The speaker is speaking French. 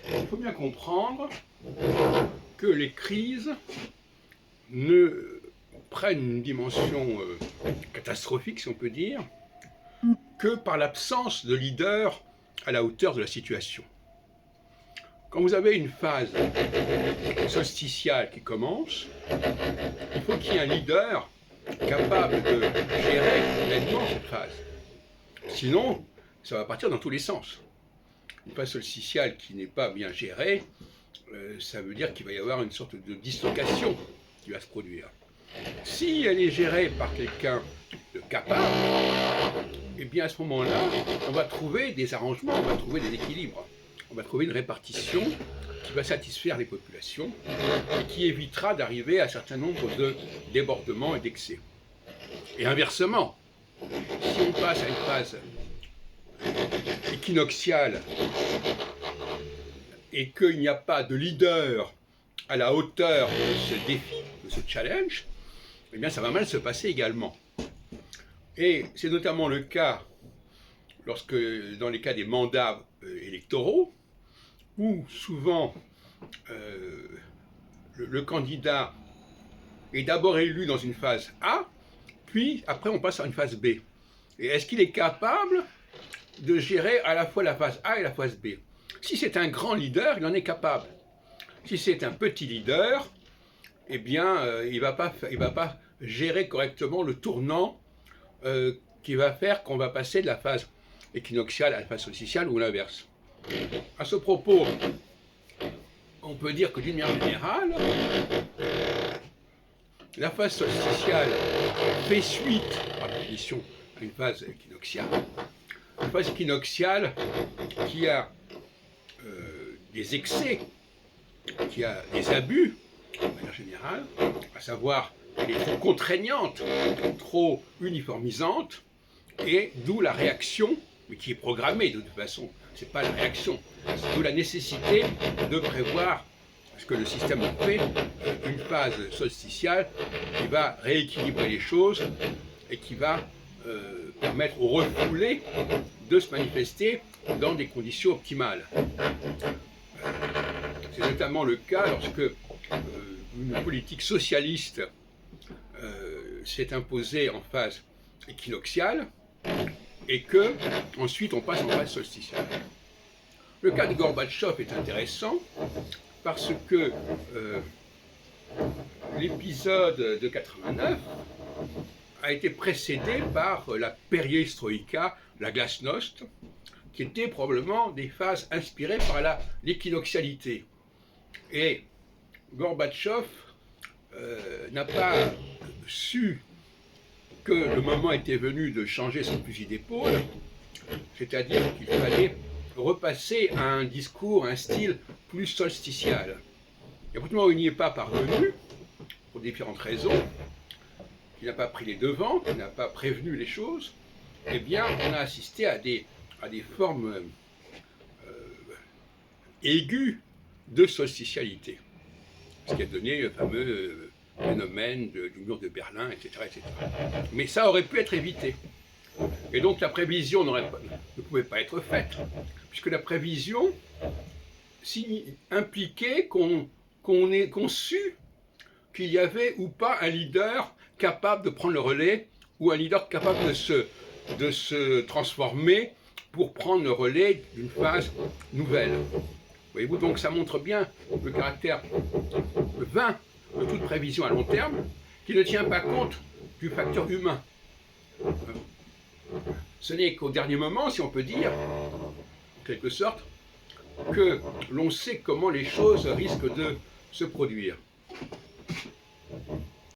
Il faut bien comprendre que les crises ne prennent une dimension catastrophique, si on peut dire, que par l'absence de leader à la hauteur de la situation. Quand vous avez une phase solsticiale qui commence, il faut qu'il y ait un leader capable de gérer pleinement cette phase. Sinon, ça va partir dans tous les sens. Une phase solsticiale qui n'est pas bien gérée, ça veut dire qu'il va y avoir une sorte de dislocation qui va se produire. Si elle est gérée par quelqu'un de capable, eh bien à ce moment-là, on va trouver des arrangements, on va trouver des équilibres, on va trouver une répartition qui va satisfaire les populations et qui évitera d'arriver à un certain nombre de débordements et d'excès. Et inversement, si on passe à une phase équinoxiale et qu'il n'y a pas de leader à la hauteur de ce défi, de ce challenge, eh bien ça va mal se passer également. Et c'est notamment le cas dans les cas des mandats électoraux, où souvent le candidat est d'abord élu dans une phase A, puis après on passe à une phase B. Et est-ce qu'il est capable de gérer à la fois la phase A et la phase B? Si c'est un grand leader, il en est capable. Si c'est un petit leader, eh bien, il va pas gérer correctement le tournant qui va faire qu'on va passer de la phase équinoxiale à la phase solsticiale ou l'inverse. À ce propos, on peut dire que d'une manière générale, la phase solsticiale fait suite, par définition, à une phase équinoxiale. Une phase équinoxiale qui a des excès, qui a des abus, de manière générale, à savoir qu'elle est trop contraignante, trop uniformisante, et d'où la réaction, mais qui est programmée de toute façon, c'est pas la réaction, d'où la nécessité de prévoir ce que le système fait, une phase solsticiale qui va rééquilibrer les choses et qui va permettre aux refoulés de se manifester dans des conditions optimales. C'est notamment le cas lorsque une politique socialiste s'est imposée en phase équinoxiale et que ensuite on passe en phase solsticiale. Le cas de Gorbatchev est intéressant parce que l'épisode de 89 a été précédé par la perestroïka, la glasnost, qui étaient probablement des phases inspirées par l'équinoxialité. Et Gorbatchev n'a pas su que le moment était venu de changer son fusil d'épaule, c'est-à-dire qu'il fallait repasser à un discours, un style plus solsticial. Et à partir du moment où il n'y est pas parvenu, pour différentes raisons, qu'il n'a pas pris les devants, qu'il n'a pas prévenu les choses, eh bien on a assisté à des formes aiguës de solsticialité. Ce qui a donné le fameux phénomène du mur de Berlin, etc., etc. Mais ça aurait pu être évité. Et donc la prévision ne pouvait pas être faite, puisque la prévision impliquait qu'on sut qu'il y avait ou pas un leader capable de prendre le relais, ou un leader capable de se transformer pour prendre le relais d'une phase nouvelle. Voyez-vous, donc ça montre bien le caractère vain de toute prévision à long terme, qui ne tient pas compte du facteur humain. Ce n'est qu'au dernier moment, si on peut dire, en quelque sorte, que l'on sait comment les choses risquent de se produire.